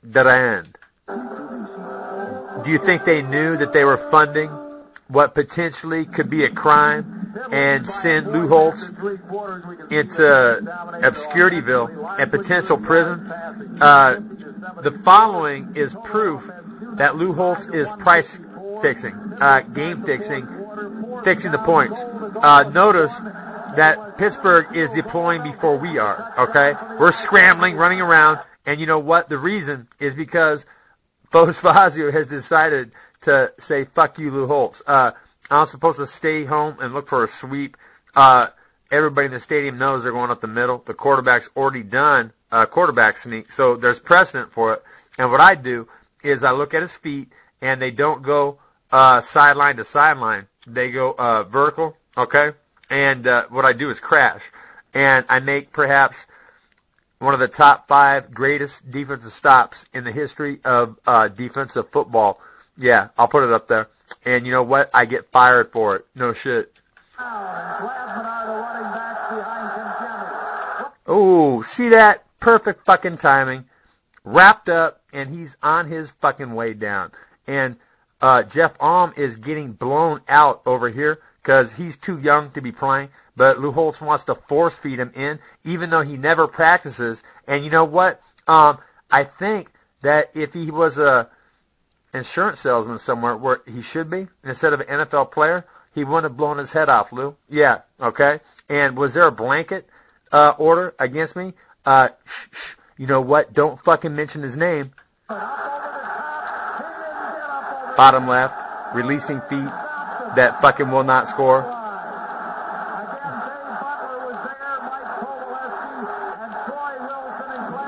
end. Do you think they knew that they were funding what potentially could be a crime and send Lou Holtz into Obscurityville and potential prison? The following is proof that Lou Holtz is price fixing, game fixing the points. Notice that Pittsburgh is deploying before we are, okay? We're scrambling, running around, and you know what? The reason is because Foes Fazio has decided to say, fuck you, Lou Holtz. I'm supposed to stay home and look for a sweep. Everybody in the stadium knows they're going up the middle. The quarterback's already done a quarterback sneak, so there's precedent for it. And what I do is I look at his feet, and they don't go sideline to sideline. They go vertical, okay? And what I do is crash. And I make perhaps one of the top 5 greatest defensive stops in the history of defensive football. Yeah, I'll put it up there. And you know what? I get fired for it. No shit. Oh, see that? Perfect fucking timing. Wrapped up, and he's on his fucking way down. And Jeff Alm is getting blown out over here because he's too young to be playing. But Lou Holtz wants to force feed him in, even though he never practices. And you know what? I think that if he was a insurance salesman somewhere where he should be, instead of an NFL player, he wouldn't have blown his head off, Lou. Yeah, okay? And was there a blanket order against me? Shh. You know what? Don't fucking mention his name. Bottom left, releasing feet that fucking will not score.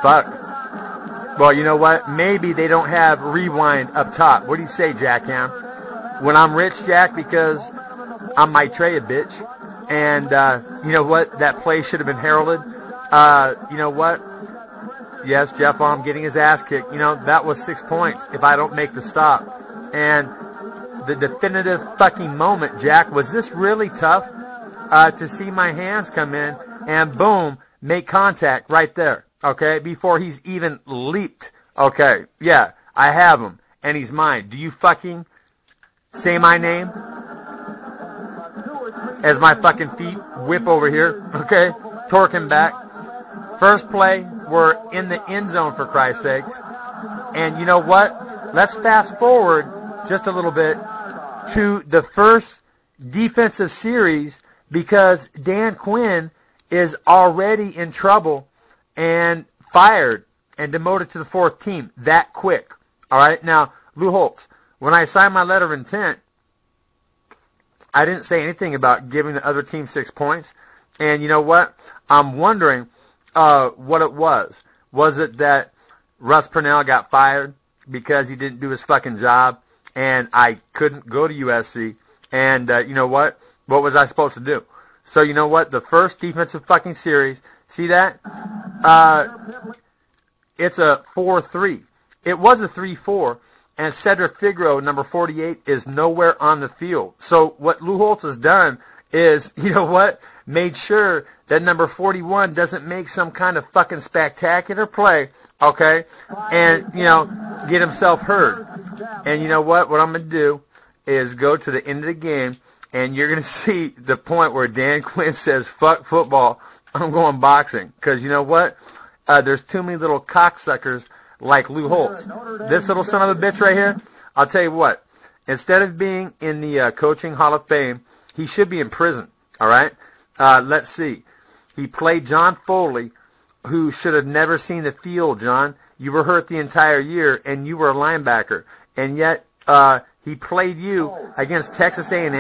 Fuck. Well, you know what? Maybe they don't have rewind up top. What do you say, Jackham? When I'm rich, Jack, because I might trade a bitch. And, you know what? That play should have been heralded. You know what? Yes, Jeff Alm getting his ass kicked. You know, that was 6 points if I don't make the stop. And the definitive fucking moment, Jack, was this really tough to see my hands come in and boom, make contact right there, okay, before he's even leaped. Okay, yeah, I have him, and he's mine. Do you fucking say my name as my fucking feet whip over here, okay, torque him back. First play, we're in the end zone, for Christ's sakes. And you know what? Let's fast forward just a little bit to the first defensive series because Dan Quinn is already in trouble and fired and demoted to the 4th team that quick. All right? Now, Lou Holtz, when I signed my letter of intent, I didn't say anything about giving the other team 6 points. And you know what? I'm wondering what it was. Was it that Russ Purnell got fired because he didn't do his fucking job and I couldn't go to USC? And you know what? What was I supposed to do? So you know what? The first defensive fucking series, see that? It's a 4-3. It was a 3-4. And Cedric Figaro, number 48, is nowhere on the field. So what Lou Holtz has done is, you know what? Made sure that number 41 doesn't make some kind of fucking spectacular play, okay, and, you know, get himself hurt. And you know what? What I'm going to do is go to the end of the game, and you're going to see the point where Dan Quinn says, fuck football, I'm going boxing. Because you know what? There's too many little cocksuckers like Lou Holtz. This little son of a bitch right here, I'll tell you what, instead of being in the Coaching Hall of Fame, he should be in prison, all right? Let's see. He played John Foley, who should have never seen the field, John. You were hurt the entire year, and you were a linebacker. And yet, he played you against Texas A&M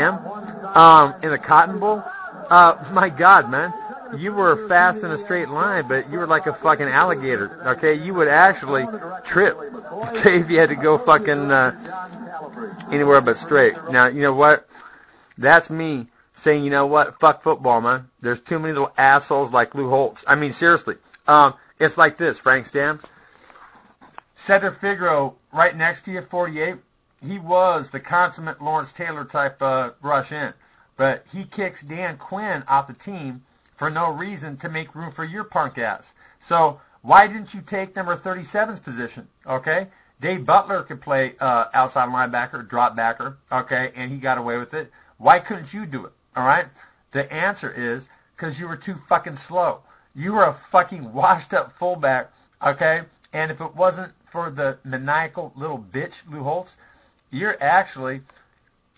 in the Cotton Bowl. My God, man. You were fast in a straight line, but you were like a fucking alligator, okay? You would actually trip, okay, if you had to go fucking anywhere but straight. Now, you know what? That's me saying, you know what, fuck football, man. There's too many little assholes like Lou Holtz. I mean, seriously. It's like this, Frank Stam. Cedric Figaro, right next to you, 48, he was the consummate Lawrence Taylor type rush in. But he kicks Dan Quinn off the team for no reason to make room for your punk ass. So Why didn't you take number 37's position? Okay? Dave Butler could play outside linebacker, drop backer, okay, and he got away with it. Why couldn't you do it? All right? The answer is because you were too fucking slow. You were a fucking washed-up fullback, okay? And if it wasn't for the maniacal little bitch, Lou Holtz, you're actually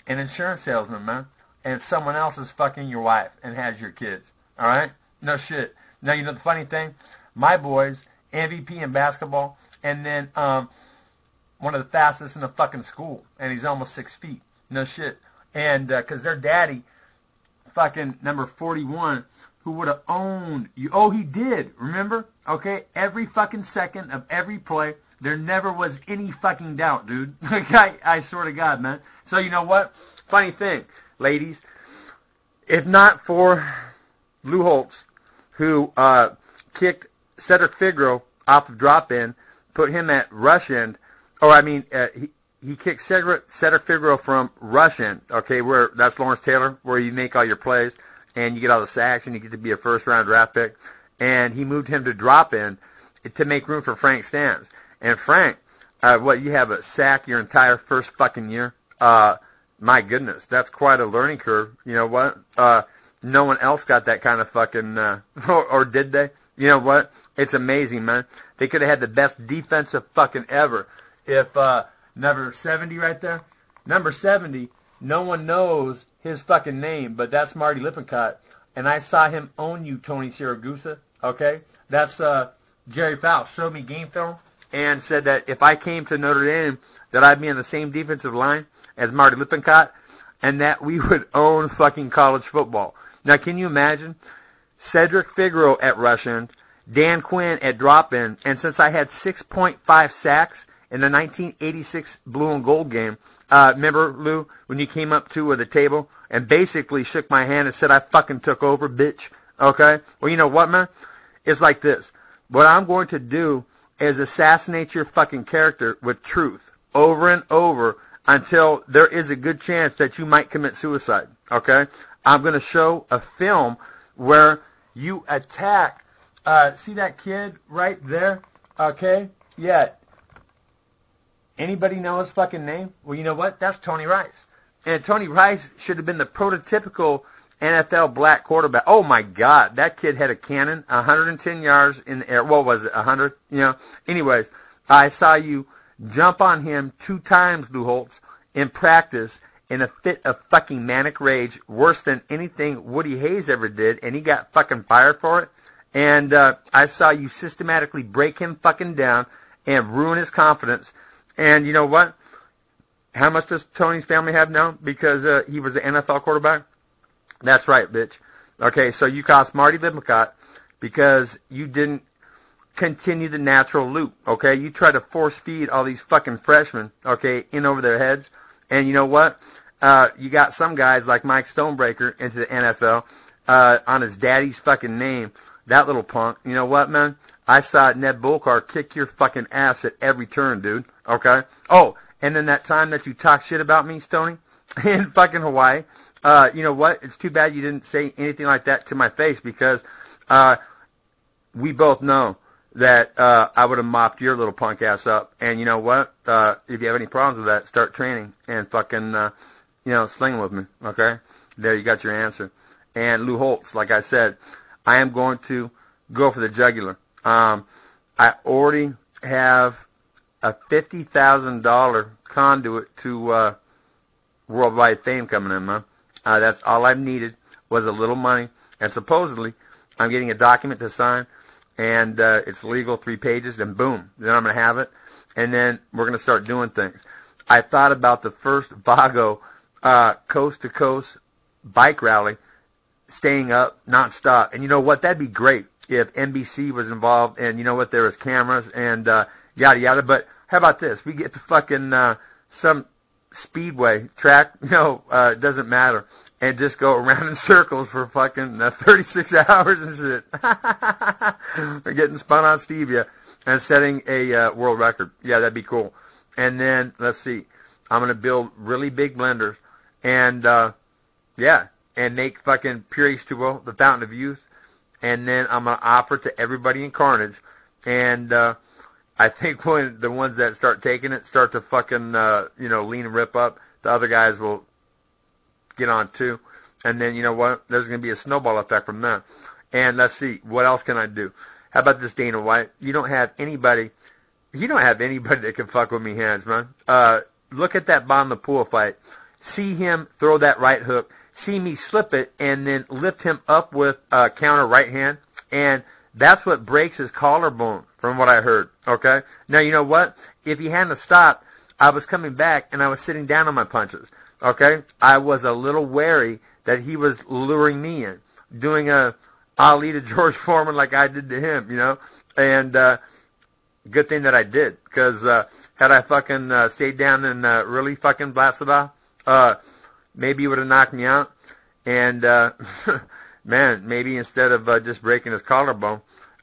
an insurance salesman, man. And someone else is fucking your wife and has your kids. All right? No shit. Now, you know the funny thing? My boy's MVP in basketball, and then one of the fastest in the fucking school, and he's almost 6 feet. No shit. And because their daddy, fucking number 41, who would have owned you. Oh, he did. Remember? Okay? Every fucking second of every play, there never was any fucking doubt, dude. Okay? I swear to God, man. So you know what? Funny thing, ladies. If not for Lou Holtz, who kicked Cedric Figaro off the drop-in, put him at rush end, he kicked Cedric Figaro from rush end, okay, where that's Lawrence Taylor, where you make all your plays, and you get all the sacks, and you get to be a first-round draft pick, and he moved him to drop-in to make room for Frank Stans. And Frank, you have a sack your entire first fucking year? My goodness, that's quite a learning curve. You know what? No one else got that kind of fucking, or did they? You know what? It's amazing, man. They could have had the best defensive fucking ever. If, number 70 right there, number 70, no one knows his fucking name, but that's Marty Lippincott. And I saw him own you, Tony Siragusa, okay? That's, Jerry Faust showed me game film and said that if I came to Notre Dame, that I'd be on the same defensive line as Marty Lippincott, and that we would own fucking college football. Now, can you imagine? Cedric Figaro at rush end, Dan Quinn at drop end, and since I had 6.5 sacks in the 1986 blue and gold game, remember, Lou, when you came up to the table and basically shook my hand and said, I fucking took over, bitch, okay? Well, you know what, man? It's like this. What I'm going to do is assassinate your fucking character with truth over and over until there is a good chance that you might commit suicide, okay? I'm going to show a film where you attack, see that kid right there, okay? Yeah. Anybody know his fucking name? Well, you know what? That's Tony Rice. And Tony Rice should have been the prototypical NFL black quarterback. Oh, my God. That kid had a cannon, 110 yards in the air. What was it, 100? You know? Anyways, I saw you jump on him 2 times, Lou Holtz, in practice in a fit of fucking manic rage, worse than anything Woody Hayes ever did, and he got fucking fired for it. And I saw you systematically break him fucking down and ruin his confidence. And you know what? How much does Tony's family have now? Because he was an NFL quarterback? That's right, bitch. Okay, so you cost Marty Lippincott because you didn't continue the natural loop, okay? You try to force feed all these fucking freshmen, okay, in over their heads. And you know what? You got some guys like Mike Stonebreaker into the NFL on his daddy's fucking name. That little punk. You know what, man? I saw Ned Bolkar kick your fucking ass at every turn, dude. Okay? Oh, and then that time that you talked shit about me, Stoney, in fucking Hawaii, you know what? It's too bad you didn't say anything like that to my face because we both know that I would have mopped your little punk ass up. And you know what? If you have any problems with that, start training and fucking, sling with me, okay? There, you got your answer. And Lou Holtz, like I said, I am going to go for the jugular. I already have a $50,000 conduit to worldwide fame coming in, man. That's all I've needed was a little money. And supposedly, I'm getting a document to sign, and it's legal, 3 pages, and boom, then I'm going to have it. And then we're going to start doing things. I thought about the first Vago coast-to-coast bike rally, staying up nonstop. And you know what? That'd be great if NBC was involved and, you know what, there was cameras and yada yada. But how about this? We get to fucking some speedway track, it doesn't matter, and just go around in circles for fucking 36 hours and shit. We're getting spun on stevia and setting a world record. Yeah, that'd be cool. And then, let's see, I'm going to build really big blenders and, and make fucking Pure H2O, the fountain of youth. And then I'm going to offer to everybody in Carnage And I think when the ones that start taking it start to fucking, lean and rip up, the other guys will get on too. And then, you know what? There's going to be a snowball effect from that. And let's see, what else can I do? How about this, Dana White? You don't have anybody that can fuck with me hands, man. Look at that bottom of the pool fight. See him throw that right hook. See me slip it and then lift him up with a counter right hand. And that's what breaks his collarbone, from what I heard. Okay? Now, you know what? If he hadn't stopped, I was coming back and I was sitting down on my punches. Okay? I was a little wary that he was luring me in, doing a Ali to George Foreman like I did to him, And good thing that I did, because had I fucking stayed down and really fucking blasted off, maybe he would have knocked me out. And, man, maybe instead of just breaking his collarbone,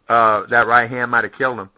that right hand might have killed him.